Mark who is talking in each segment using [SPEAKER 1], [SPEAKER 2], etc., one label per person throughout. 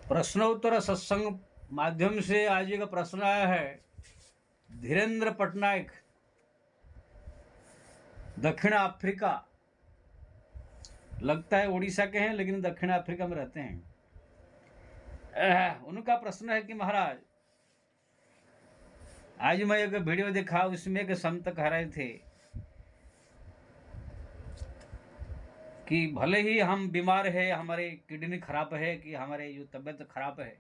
[SPEAKER 1] प्रश्नोत्तर सत्संग माध्यम से आज एक प्रश्न आया है। धीरेन्द्र पटनायक, दक्षिण अफ्रीका, लगता है उड़ीसा के हैं लेकिन दक्षिण अफ्रीका में रहते हैं। उनका प्रश्न है कि महाराज, आज मैं एक वीडियो देखा, उसमें एक संत कह रहे थे कि भले ही हम बीमार है, हमारे किडनी खराब है, कि हमारे जो तबीयत खराब है,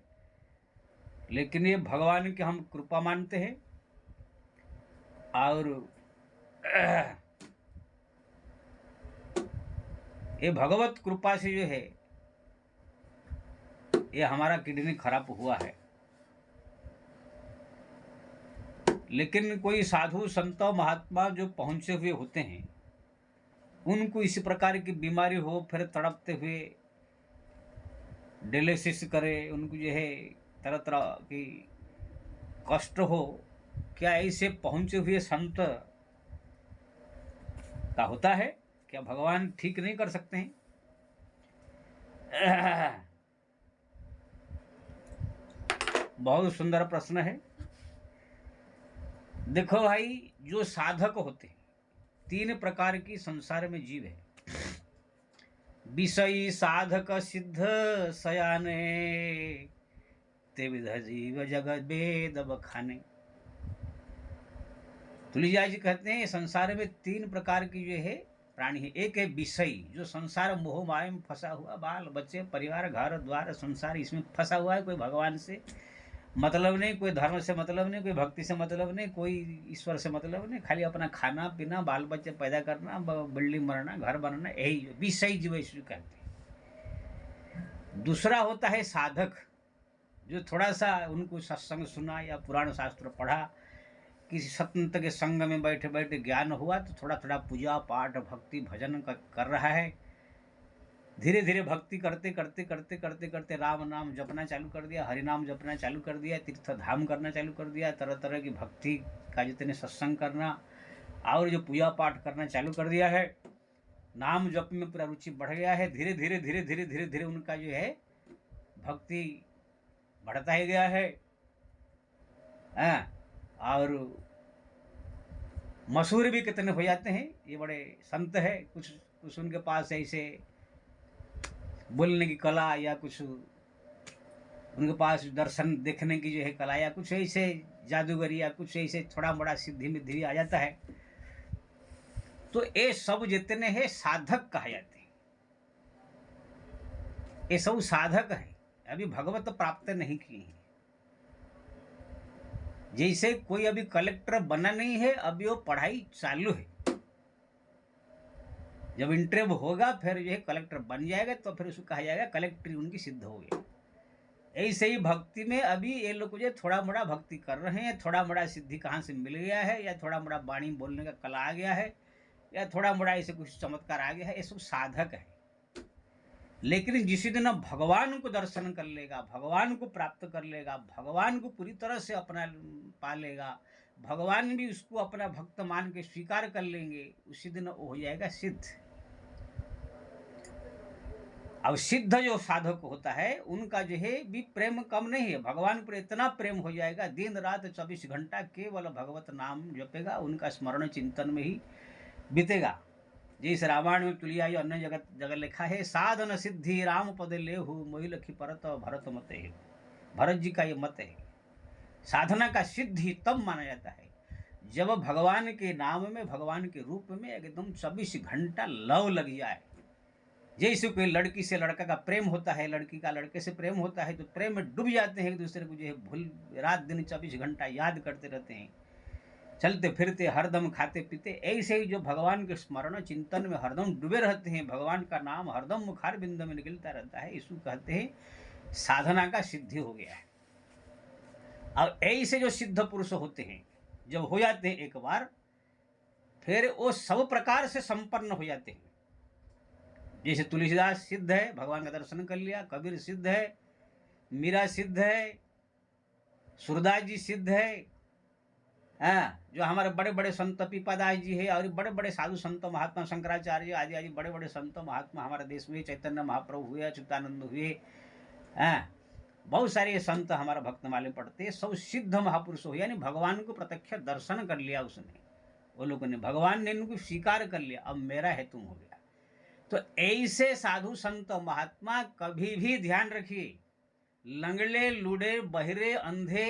[SPEAKER 1] लेकिन ये भगवान की हम कृपा मानते हैं और ये भगवत कृपा से जो है ये हमारा किडनी खराब हुआ है। लेकिन कोई साधु संत महात्मा जो पहुंचे हुए होते हैं, उनको इसी प्रकार की बीमारी हो, फिर तड़पते हुए डायलिसिस करे, उनको जो है तरह तरह की कष्ट हो, क्या ऐसे पहुंचे हुए संत का होता है? क्या भगवान ठीक नहीं कर सकते हैं? बहुत सुंदर प्रश्न है। देखो भाई, जो साधक होते हैं, तीन प्रकार की संसार में जीव है। विषयी साधक सिद्ध सयाने, ते विध जीव जगत वेद बखाने। तुलसीदास जी कहते हैं संसार में तीन प्रकार की जो है प्राणी है। एक है विषयी, जो संसार मोह माया में फंसा हुआ, बाल बच्चे परिवार घर द्वार संसार, इसमें फंसा हुआ है। कोई भगवान से मतलब नहीं, कोई धर्म से मतलब नहीं, कोई भक्ति से मतलब नहीं, कोई ईश्वर से मतलब नहीं, खाली अपना खाना पीना, बाल बच्चे पैदा करना, बिल्डिंग बनाना, घर बनाना, यही विषयी जीव ऐसे कहते हैं। दूसरा होता है साधक, जो थोड़ा सा उनको सत्संग सुना या पुराण शास्त्र पढ़ा, किसी संत के संग में बैठे बैठे ज्ञान हुआ, तो थोड़ा थोड़ा पूजा पाठ भक्ति भजन कर रहा है। धीरे धीरे भक्ति करते करते करते करते करते राम नाम जपना चालू कर दिया, हरि नाम जपना चालू कर दिया, तीर्थ धाम करना चालू कर दिया, तरह तरह की भक्ति का जितने सत्संग करना और जो पूजा पाठ करना चालू कर दिया है, नाम जप में पूरा रुचि बढ़ गया है। धीरे धीरे धीरे धीरे धीरे धीरे उनका जो है भक्ति बढ़ता ही गया है। और मशहूर भी कितने हो जाते हैं, ये बड़े संत है। कुछ कुछ उनके पास ऐसे बोलने की कला, या कुछ उनके पास दर्शन देखने की जो है कला, या कुछ ऐसे जादूगरी, या कुछ ऐसे थोड़ा बड़ा सिद्धि में धीरे आ जाता है। तो ये सब जितने हैं साधक कहे जाते हैं। ये सब साधक है, अभी भगवत प्राप्त नहीं किए हैं। जैसे कोई अभी कलेक्टर बना नहीं है, अभी वो पढ़ाई चालू है। जब इंटरव्यू होगा फिर जो है कलेक्टर बन जाएगा, तो फिर उसको कहा जाएगा कलेक्टरी उनकी सिद्ध हो गई। ऐसे ही भक्ति में अभी ये लोग जो थोड़ा मोड़ा भक्ति कर रहे हैं, थोड़ा मोड़ा सिद्धि कहाँ से मिल गया है, या थोड़ा मोड़ा वाणी बोलने का कला आ गया है, या थोड़ा मोड़ा ऐसे कुछ चमत्कार आ गया है, ये सब साधक है। लेकिन जिस दिन भगवान को दर्शन कर लेगा, भगवान को प्राप्त कर लेगा, भगवान को पूरी तरह से अपना पा लेगा, भगवान भी उसको अपना भक्त मान के स्वीकार कर लेंगे, उसी दिन वो हो जाएगा सिद्ध। अब सिद्ध जो साधक होता है, उनका जो है भी प्रेम कम नहीं है, भगवान पर इतना प्रेम हो जाएगा, दिन रात 24 घंटा केवल भगवत नाम जपेगा, उनका स्मरण चिंतन में ही बीतेगा। जिस रामायण में तुलिया अन्य जगह जगह लिखा है, साधन सिद्धि राम पद लेहु मोहि लखी परत भरत मत है। भरत जी का ये मत है। साधना का सिद्धि तब माना जाता है जब भगवान के नाम में, भगवान के रूप में एकदम 24 घंटा लव लग जाए। जैसे कोई लड़की से लड़का का प्रेम होता है, लड़की का लड़के से प्रेम होता है, तो प्रेम में डूब जाते हैं, एक दूसरे को जो है भूल रात दिन 24 घंटा याद करते रहते हैं, चलते फिरते हरदम खाते पीते। ऐसे ही जो भगवान के स्मरण चिंतन में हरदम डूबे रहते हैं, भगवान का नाम हरदम मुखार बिंद में निकलता रहता है, इसको कहते हैं साधना का सिद्धि हो गया है। अब ऐसे जो सिद्ध पुरुष होते हैं, जब हो जाते हैं एक बार, फिर वो सब प्रकार से संपन्न हो जाते हैं। जैसे तुलसीदास सिद्ध है, भगवान का दर्शन कर लिया, कबीर सिद्ध है, मीरा सिद्ध है, सूरदास जी सिद्ध है, जो हमारे बड़े बड़े संत पीपादास जी है, और बड़े बड़े साधु संत महात्मा शंकराचार्य आदि आदि बड़े बड़े संत महात्मा हमारे देश में, चैतन्य महाप्रभु हुए, अच्युतानंद हुए, बहुत सारे संत हमारा भक्तमाले पढ़ते, सब सिद्ध महापुरुष हो, यानी भगवान को प्रत्यक्ष दर्शन कर लिया उसने, वो लोगों ने, भगवान ने इनको स्वीकार कर लिया, अब मेरा है तुम हो गया। तो ऐसे साधु संत महात्मा कभी भी ध्यान रखिए, लंगड़े लूड़े बहरे अंधे,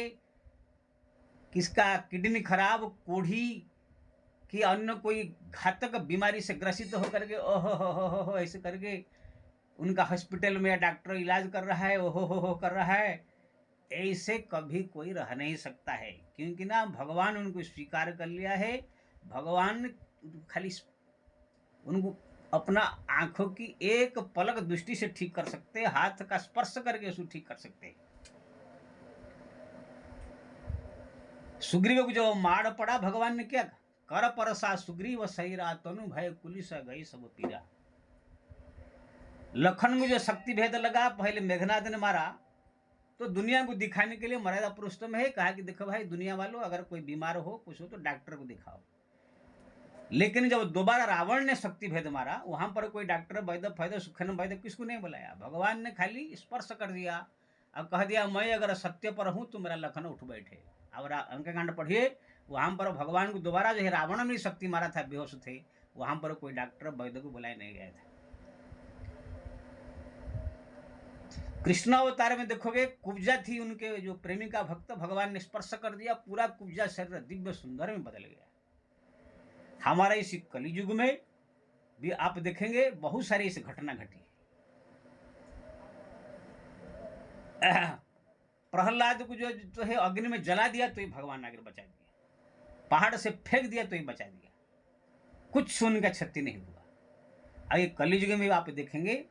[SPEAKER 1] किसका किडनी खराब, कोढ़ी कि अन्य कोई घातक बीमारी से ग्रसित होकर के ओहो हो ऐसे करके उनका हॉस्पिटल में डॉक्टर इलाज कर रहा है, ओहो हो कर रहा है, ऐसे कभी कोई रह नहीं सकता है, क्योंकि ना भगवान उनको स्वीकार कर लिया है। भगवान खाली उनको अपना आंखों की एक पलक दृष्टि से ठीक कर सकते, हाथ का स्पर्श करके उसको ठीक कर सकते। सुग्रीव को जो मार पड़ा, भगवान ने क्या कर परसा सुग्रीव सैरा, तनु भय कुलिस गई सब पीरा। लखन को जो शक्ति भेद लगा, पहले मेघनाथ ने मारा तो दुनिया को दिखाने के लिए मर्यादा पुरुषोत्तम है, कहा कि देखो भाई दुनिया वालों, अगर कोई बीमार हो कुछ हो तो डॉक्टर को दिखाओ। लेकिन जब दोबारा रावण ने शक्ति भेद मारा, वहां पर कोई डॉक्टर वैद्य फैद्य सुखन वैद्य किसको नहीं बुलाया, भगवान ने खाली स्पर्श कर दिया और कह दिया मैं अगर सत्य पर हूं तो मेरा लखन उठ बैठे। अब अंककांड पढ़िए, वहां पर भगवान को दोबारा जो है रावण ने शक्ति मारा था, बेहोश थे, वहां पर कोई डॉक्टर वैद्य को बुलाए नहीं गए थे। कृष्ण अवतार में देखोगे कुब्जा थी उनके जो प्रेमिका भक्त, भगवान ने स्पर्श कर दिया, पूरा कुब्जा शरीर दिव्य सुंदर में बदल गया। हमारा इस कलियुग में भी आप देखेंगे बहुत सारी इस घटना घटी है। प्रहलाद को जो है अग्नि में जला दिया तो ही भगवान आगे बचा दिया, पहाड़ से फेंक दिया तो ही बचा दिया, कुछ उनका क्षति नहीं हुआ। आगे कलियुग में आप देखेंगे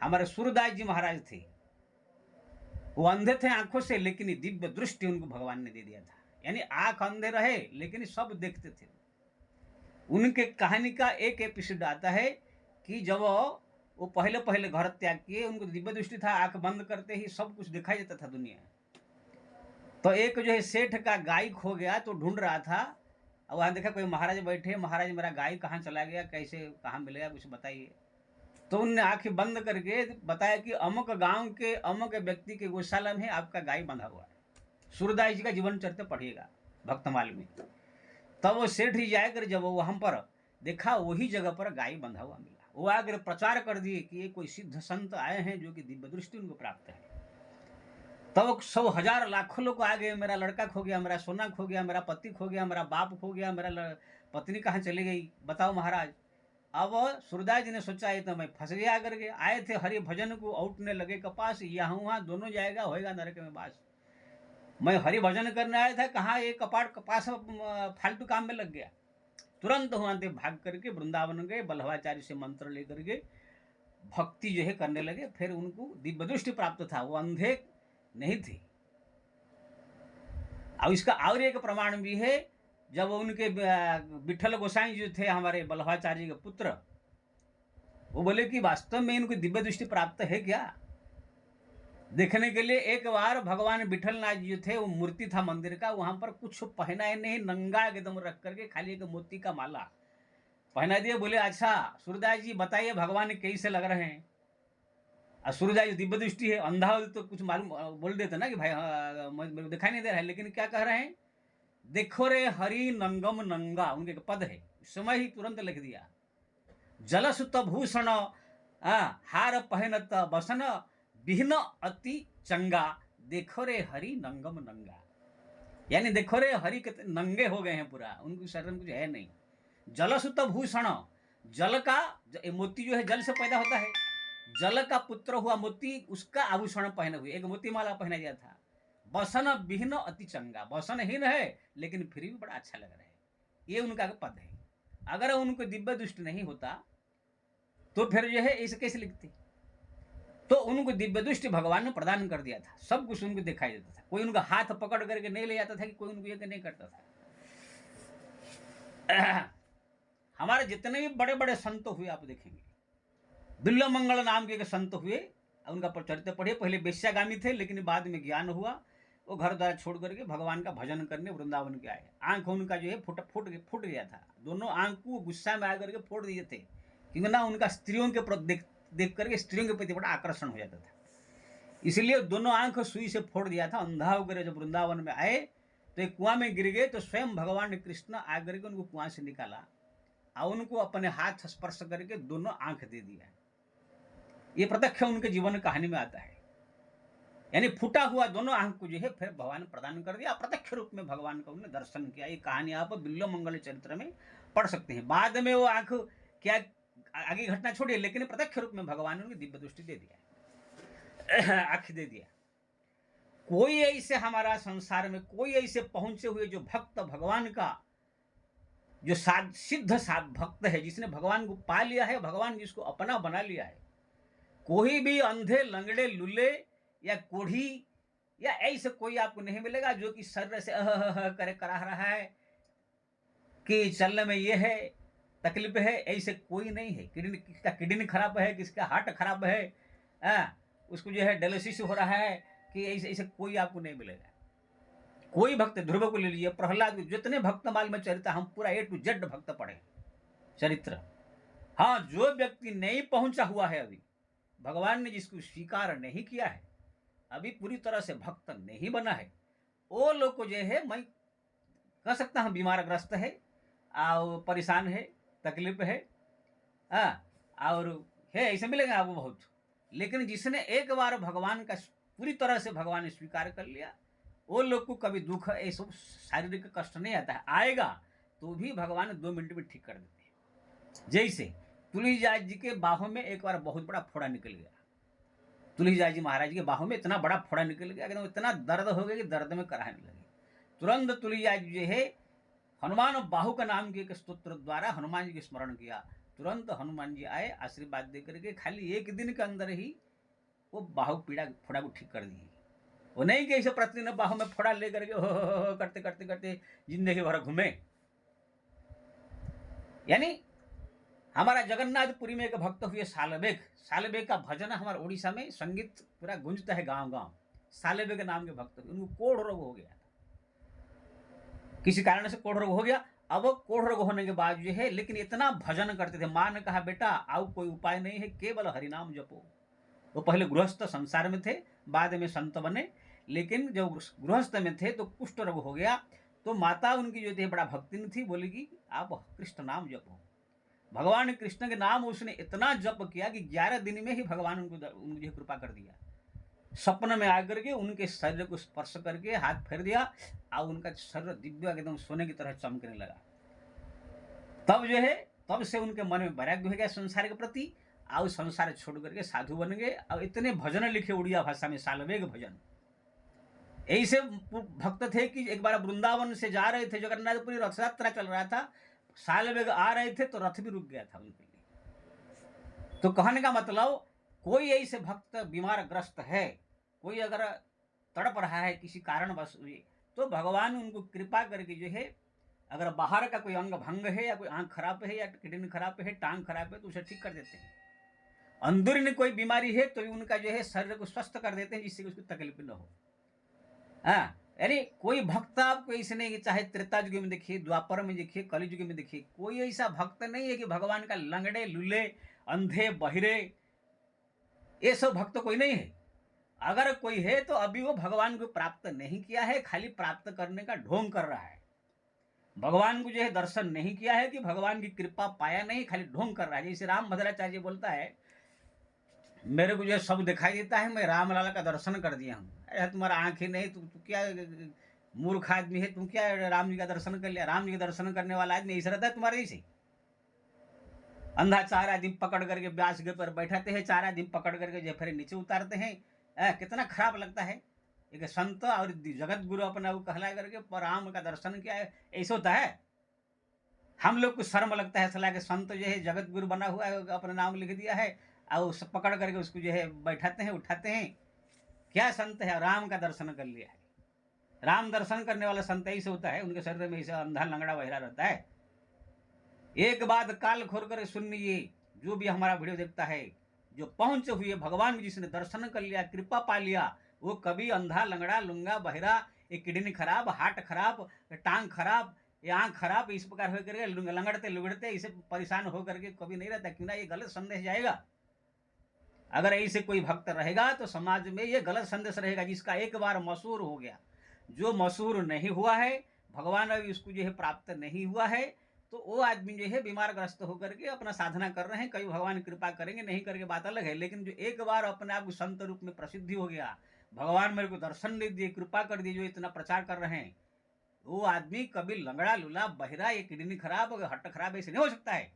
[SPEAKER 1] हमारे सूरदास जी महाराज थे, वो अंधे थे आंखों से, लेकिन दिव्य दृष्टि उनको भगवान ने दे दिया था, यानी आंख अंधे रहे लेकिन सब देखते थे। उनके कहानी का एक एपिसोड आता है कि जब वो पहले पहले घर त्याग किए, उनको दिव्य दृष्टि था, आंख बंद करते ही सब कुछ दिखाई देता था दुनिया। तो एक जो है सेठ का गाय खो गया तो ढूंढ रहा था, और वहां देखा कोई महाराज बैठे, महाराज मेरा गाय कहाँ चला गया, कैसे कहाँ मिलेगा, कुछ बताइए। तो उनने आंखें बंद करके बताया कि अमुक गांव के अमुक व्यक्ति के गौशाला में आपका गाय बंधा हुआ है। सूरदास जी का जीवन चरित्र पढ़िएगा भक्तमाल में। तब वो सेठ ही जाकर जब वो वहां पर देखा, वही जगह पर गाय बंधा हुआ मिला, वो आकर प्रचार कर दिए कि ये कोई सिद्ध संत आए हैं जो कि दिव्य दृष्टि उनको प्राप्त है। तब 100,000 लाखों लोग आ गए, मेरा लड़का खो गया, मेरा सोना खो गया, मेरा पति खो गया, मेरा बाप खो गया, मेरा पत्नी कहाँ चली गई, बताओ महाराज। अब सूरदास जी ने सोचा ये तो मैं फंस गया करके, आए थे हरि भजन को औटने लगे कपास, यहाँ वहाँ दोनों जाएगा होएगा नरक में बास। मैं हरि भजन करने आया था, कहाँ ये कपाट कपास फालतू काम में लग गया। तुरंत वहां से भाग करके वृंदावन गए, बल्लभाचार्य से मंत्र लेकर के भक्ति जो है करने लगे, फिर उनको दिव्य दृष्टि प्राप्त था, वो अंधे नहीं थे। और इसका और एक प्रमाण भी है, जब उनके विठल गोसाई जो थे हमारे बल्लभाचार्य के पुत्र, वो बोले कि वास्तव में इनको दिव्य दृष्टि प्राप्त है क्या, देखने के लिए एक बार भगवान विठलनाथ जी जो थे, वो मूर्ति था मंदिर का, वहां पर कुछ पहनाए नहीं, नंगा एकदम रख करके खाली एक मोती का माला पहना दिए। बोले अच्छा सूरदास जी बताइए भगवान कैसे लग रहे हैं। और सूरदास जी दिव्य दृष्टि है, अंधा हो तो कुछ मालूम बोल देते ना कि भाई मेरे को दिखाई नहीं दे रहा है, लेकिन क्या कह रहे हैं, देखो रे हरि नंगम नंगा, उनके पद है, समय ही तुरंत लिख दिया। जलसुत भूषण हार पहनत बसन, विघ्न अति चंगा, देखो रे हरि नंगम नंगा, यानी देखो रे हरि कितने नंगे हो गए हैं, पूरा उनके शरीर में कुछ है नहीं। जलसुत भूषण, जल का मोती जो है जल से पैदा होता है, जल का पुत्र हुआ मोती, उसका आभूषण पहने हुए, एक मोती माला पहना गया था। बसन विघ्न अति चंगा, बसनहीन है लेकिन फिर भी बड़ा अच्छा लग रहा है, ये उनका पद है। अगर उनको दिव्य दृष्टि नहीं होता तो फिर जो है ऐसे कैसे लिखते। तो उनको दिव्य दृष्टि भगवान ने प्रदान कर दिया था, सब कुछ उनको दिखाई देता था, कोई उनका हाथ पकड़ करके नहीं ले जाता था कि कोई उनको ये नहीं करता था। हमारे जितने भी बड़े बड़े संत हुए आप देखेंगे, बिल्व मंगल नाम के एक संत हुए, उनका चरित्र पढ़िए, पहले वेश्यागामी थे लेकिन बाद में ज्ञान हुआ, वो घर द्वार छोड़ करके भगवान का भजन करने वृंदावन के आए। आंख उनका जो है फूट गया था, दोनों आंख को गुस्सा में आकर के फोड़ दिए थे, क्योंकि ना उनका स्त्रियों के प्रति देख करके स्त्रियों के प्रति बड़ा आकर्षण हो जाता था। इसलिए दोनों आंख सुई से फोड़ दिया था। अंधा होकर जब वृंदावन में आए तो एक कुआं में गिर गए, तो स्वयं भगवान कृष्ण आकर के उनको कुआं से निकाला और उनको अपने हाथ स्पर्श करके दोनों आंख दे दिया। ये प्रत्यक्ष उनके जीवन कहानी में आता है। यानी फूटा हुआ दोनों आंख को जो है फिर भगवान प्रदान कर दिया। प्रत्यक्ष रूप में भगवान का उन्होंने दर्शन किया। ये कहानी आप बिल्व मंगल चरित्र में पढ़ सकते हैं। बाद में वो आंख क्या आगे घटना छोड़िए, लेकिन प्रत्यक्ष रूप में भगवान ने उन्हें दिव्य दृष्टि दे दिया, आंख दे दिया। कोई ऐसे हमारा संसार में कोई ऐसे पहुंचे हुए जो भक्त भगवान का जो सिद्ध भक्त है, जिसने भगवान को पा लिया है, भगवान जिसको अपना बना लिया है, कोई भी अंधे लंगड़े लुल्ले या कोढ़ी या ऐसे कोई आपको नहीं मिलेगा जो कि शरीर से करे करा रहा है कि चलने में ये है तकलीफ है। ऐसे कोई नहीं है। किसका किडनी खराब है, किसका हार्ट खराब है, उसको जो है डायलिसिस हो रहा है, कि ऐसे ऐसे कोई आपको नहीं मिलेगा। कोई भक्त, ध्रुव को ले लीजिए, प्रहलाद, जितने भक्त माल में चरित्र हम पूरा A to Z भक्त पढ़े चरित्र। हाँ, जो व्यक्ति नहीं पहुंचा हुआ है, अभी भगवान ने जिसको स्वीकार नहीं किया है, अभी पूरी तरह से भक्त नहीं बना है, वो लोग को जो है मैं कह सकता हूँ बीमार ग्रस्त है और परेशान है, तकलीफ है, और है ऐसे मिलेगा आपको बहुत। लेकिन जिसने एक बार भगवान का पूरी तरह से भगवान ने स्वीकार कर लिया, वो लोग को कभी दुख ऐसा शारीरिक कष्ट नहीं आता है। आएगा तो भी भगवान 2 मिनट में ठीक कर देते हैं। जैसे तुलसीदास जी के बाहों में एक बार बहुत बड़ा फोड़ा निकल गया। तुलसीदास जी महाराज के बाहों में इतना बड़ा फोड़ा निकल गया, एकदम इतना दर्द हो गया कि दर्द में कराने लगे। तुरंत तुलसीदास जी जो है हनुमान बाहु का नाम के एक स्तोत्र द्वारा हनुमान जी के स्मरण किया। तुरंत हनुमान जी आए, आशीर्वाद देकर के खाली 1 दिन के अंदर ही वो बाहु पीड़ा फोड़ा को ठीक कर दिए। वो नहीं कि ऐसे प्रतिदिन बाहु में फोड़ा लेकर के हो करते करते करते जिंदगी भर घूमे। यानी हमारा जगन्नाथपुरी में एक भक्त हुए सालबेग। सालबेग का भजन हमारे उड़ीसा में संगीत पूरा गूंजता है गांव गांव। सालबेग नाम के भक्त हुए, उनको कोढ़ रोग हो गया था, किसी कारण से कोढ़ रोग हो गया। अब वो कोढ़ रोग होने के बाद जो है, लेकिन इतना भजन करते थे, माँ ने कहा बेटा आओ कोई उपाय नहीं है, केवल हरिनाम जपो। वो पहले गृहस्थ संसार में थे, बाद में संत बने, लेकिन जब गृहस्थ में थे तो कुष्ठ रोग हो गया। तो माता उनकी जो थी बड़ा भक्तिन थी, बोली कि आप कृष्ण नाम जपो। भगवान कृष्ण के नाम उसने इतना जप किया कि 11 दिन में ही भगवान उनको कृपा कर दिया। सपने में आकर के उनके शरीर को स्पर्श करके हाथ फेर दिया और उनका शरीर दिव्य एकदम सोने की तरह चमकने लगा। तब जो है, तब से उनके मन में वैराग्य हो गया संसार के प्रति, और संसार छोड़ करके साधु बन गए। और इतने भजन लिखे उड़िया भाषा में, सालबेग भजन। ऐसे भक्त थे कि एक बार वृंदावन से जा रहे थे, जगन्नाथपुरी रथ यात्रा चल रहा था, सालबेग आ रहे थे तो रथ भी रुक गया था उनके लिए। तो कहने का मतलब, कोई ऐसे भक्त बीमार ग्रस्त है, कोई अगर तड़प रहा है किसी कारणवश, तो भगवान उनको कृपा करके जो है, अगर बाहर का कोई अंग भंग है या कोई आंख खराब है या किडनी खराब है, टांग खराब है, तो उसे ठीक कर देते हैं। अंदरूनी कोई बीमारी है तो उनका जो है शरीर को स्वस्थ कर देते हैं, जिससे उसको तकलीफ न हो। यानी कोई भक्त आपको ऐसे नहीं, चाहे त्रेता युग में देखिए, द्वापर में देखिए, कलि युग में देखिए, कोई ऐसा भक्त नहीं है कि भगवान का लंगड़े लुल्ले अंधे बहिरे ये सब भक्त कोई नहीं है। अगर कोई है तो अभी वो भगवान को प्राप्त नहीं किया है, खाली प्राप्त करने का ढोंग कर रहा है। भगवान को जो है दर्शन नहीं किया है, कि भगवान की कृपा पाया नहीं, खाली ढोंग कर रहा है। जैसे राम भद्राचार्य बोलता है, मेरे को जो सब दिखाई देता है, मैं राम लाला का दर्शन कर दिया हूँ। अरे तुम्हारा आंख ही नहीं, तू क्या मूर्ख आदमी है, तुम क्या राम जी का दर्शन कर लिया? राम जी का दर्शन करने वाला आदमी ऐसा रहता है तुम्हारे जैसे? अंधा 4 आदमी पकड़ करके ब्यास के पर बैठाते हैं, 4 आदमी पकड़ करके जो फिर नीचे उतारते हैं। कितना खराब लगता है। एक संत और जगत गुरु अपना वो कहला करके राम का दर्शन किया है, ऐसा होता है? हम लोग को शर्म लगता है, सलाह के संत जो है जगत गुरु बना हुआ है, अपना नाम लिख दिया है और सब पकड़ करके उसको जो है बैठाते हैं, उठाते हैं। क्या संत है? राम का दर्शन कर लिया है। राम दर्शन करने वाला संत ऐसे होता है, उनके शरीर में ऐसा अंधा लंगड़ा बहिरा रहता है। एक बात काल खोल कर सुनिए, जो भी हमारा वीडियो देखता है, जो पहुंचे हुए भगवान जिसने दर्शन कर लिया, कृपा पा लिया, वो कभी अंधा लंगड़ा लुंगा बहिरा, एक किडनी खराब, हार्ट खराब, टांग खराब या आंख खराब, इस प्रकार होकर लंगड़ते लुगड़ते इसे परेशान होकर के कभी नहीं रहता। क्यों ना? ये गलत संदेश जाएगा। अगर ऐसे कोई भक्त रहेगा तो समाज में ये गलत संदेश रहेगा, जिसका एक बार मशहूर हो गया, जो मशहूर नहीं हुआ है, भगवान अभी उसको जो है प्राप्त नहीं हुआ है, तो वो आदमी जो है बीमार ग्रस्त होकर के अपना साधना कर रहे हैं, कभी भगवान कृपा करेंगे नहीं करेंगे बात अलग है, लेकिन जो एक बार अपने आप को संत रूप में प्रसिद्धि हो गया, भगवान मेरे को दर्शन दे दिए, कृपा कर दिए, जो इतना प्रचार कर रहे हैं, वो आदमी कभी लंगड़ा लूला बहिरा, ये किडनी खराब हट खराब ऐसे नहीं हो सकता है।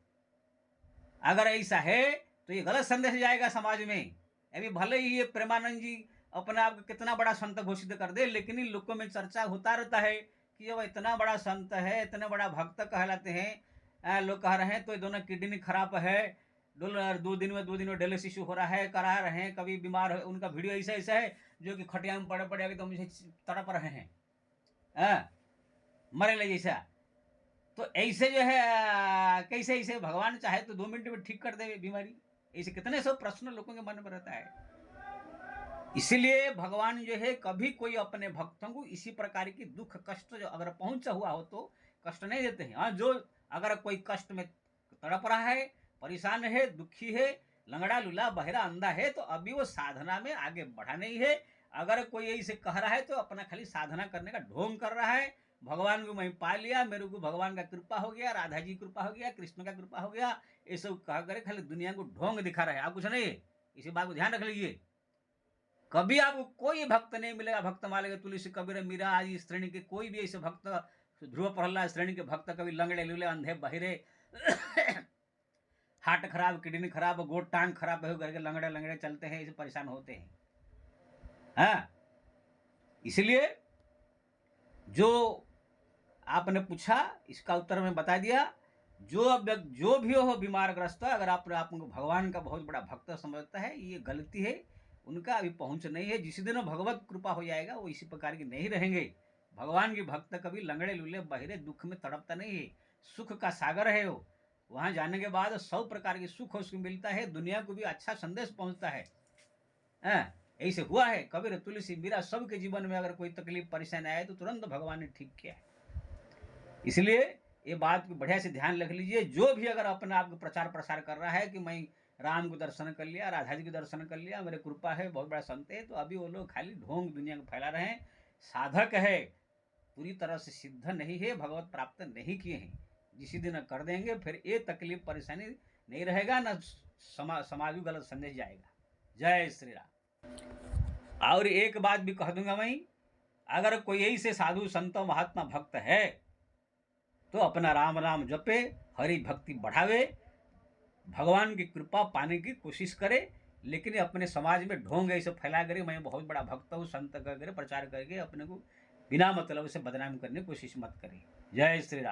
[SPEAKER 1] अगर ऐसा है तो ये गलत संदेश जाएगा समाज में। अभी भले ही ये प्रेमानंद जी अपने आप को कितना बड़ा संत घोषित कर दे, लेकिन इन लोगों में चर्चा होता रहता है कि जब इतना बड़ा संत है, इतना बड़ा भक्त कहलाते हैं, लोग कह रहे हैं तो ये दोनों किडनी खराब है, 2 दिन में डायलिसिस हो रहा है, करा रहे हैं, कभी बीमार है, उनका वीडियो ऐसा ऐसा है जो कि खटिया में पड़े पड़े तो मुझे तड़प रहे हैं, मरे ले जैसा। तो ऐसे जो है कैसे ऐसे भगवान चाहे तो 2 मिनट में ठीक कर दे बीमारी, ऐसे कितने सब प्रश्न लोगों के मन में रहता है। इसीलिए भगवान जो है कभी कोई अपने भक्तों को इसी प्रकार की दुख कष्ट जो अगर पहुंचा हुआ हो तो कष्ट नहीं देते हैं। हाँ, जो अगर कोई कष्ट में तड़प रहा है, परेशान है, दुखी है, लंगड़ा लूला बहरा अंधा है, तो अभी वो साधना में आगे बढ़ा नहीं है। अगर कोई ऐसे कह रहा है तो अपना खाली साधना करने का ढोंग कर रहा है, भगवान को मैं पा लिया, मेरे को भगवान का कृपा हो गया, राधा जी कृपा हो गया, कृष्ण का कृपा हो गया, ये सब कह कर खाली दुनिया को ढोंग दिखा रहा है, आप कुछ नहीं है। इसी बात को ध्यान रख लीजिए। कभी आपको कोई भक्त नहीं मिलेगा, भक्त मालेगा तुलसी कबीर मीरा आदि श्रेणी के कोई भी ऐसे भक्त, ध्रुव प्रहलाद श्रेणी के भक्त कभी लंगड़े लूले अंधे बहिरे हार्ट खराब, किडनी खराब, गोट टांग खराब हो करके लंगड़े लंगड़े चलते हैं, ऐसे परेशान होते हैं। हाँ, इसलिए जो आपने पूछा इसका उत्तर मैं बता दिया। जो भी हो बीमारग्रस्त, अगर आप भगवान का बहुत बड़ा भक्त समझता है, ये गलती है, उनका अभी पहुंच नहीं है। जिस दिन भगवत कृपा हो जाएगा वो इसी प्रकार के नहीं रहेंगे। भगवान के भक्त कभी लंगड़े लूले बहिरे दुख में तड़पता नहीं है, सुख का सागर है वो। वहां जाने के बाद 100 प्रकार के सुख उसको मिलता है, दुनिया को भी अच्छा संदेश पहुंचता है। ऐसे हुआ है, कबीर तुलसी मीरा सबके जीवन में अगर कोई तकलीफ परेशानी आए तो तुरंत भगवान ने ठीक किया है। इसलिए ये बात को बढ़िया से ध्यान रख लीजिए। जो भी अगर अपने आप को प्रचार प्रसार कर रहा है कि मैं राम को दर्शन कर लिया, राधा जी को दर्शन कर लिया, मेरे कृपा है, बहुत बड़ा संत है, तो अभी वो लोग खाली ढोंग दुनिया को फैला रहे हैं। साधक है, पूरी तरह से सिद्ध नहीं है, भगवत प्राप्त नहीं किए हैं। जिस दिन कर देंगे फिर ये तकलीफ परेशानी नहीं रहेगा, ना समाज को गलत संदेश जाएगा। जय श्री राम। और एक बात भी कह दूंगा मैं, अगर कोई ऐसे साधु संत महात्मा भक्त है तो अपना राम राम जपे, हरि भक्ति बढ़ावे, भगवान की कृपा पाने की कोशिश करे, लेकिन अपने समाज में ढोंग ऐसे फैला करे मैं बहुत बड़ा भक्त हूँ संत करके प्रचार करके अपने को बिना मतलब से बदनाम करने की कोशिश मत करें। जय श्री राम।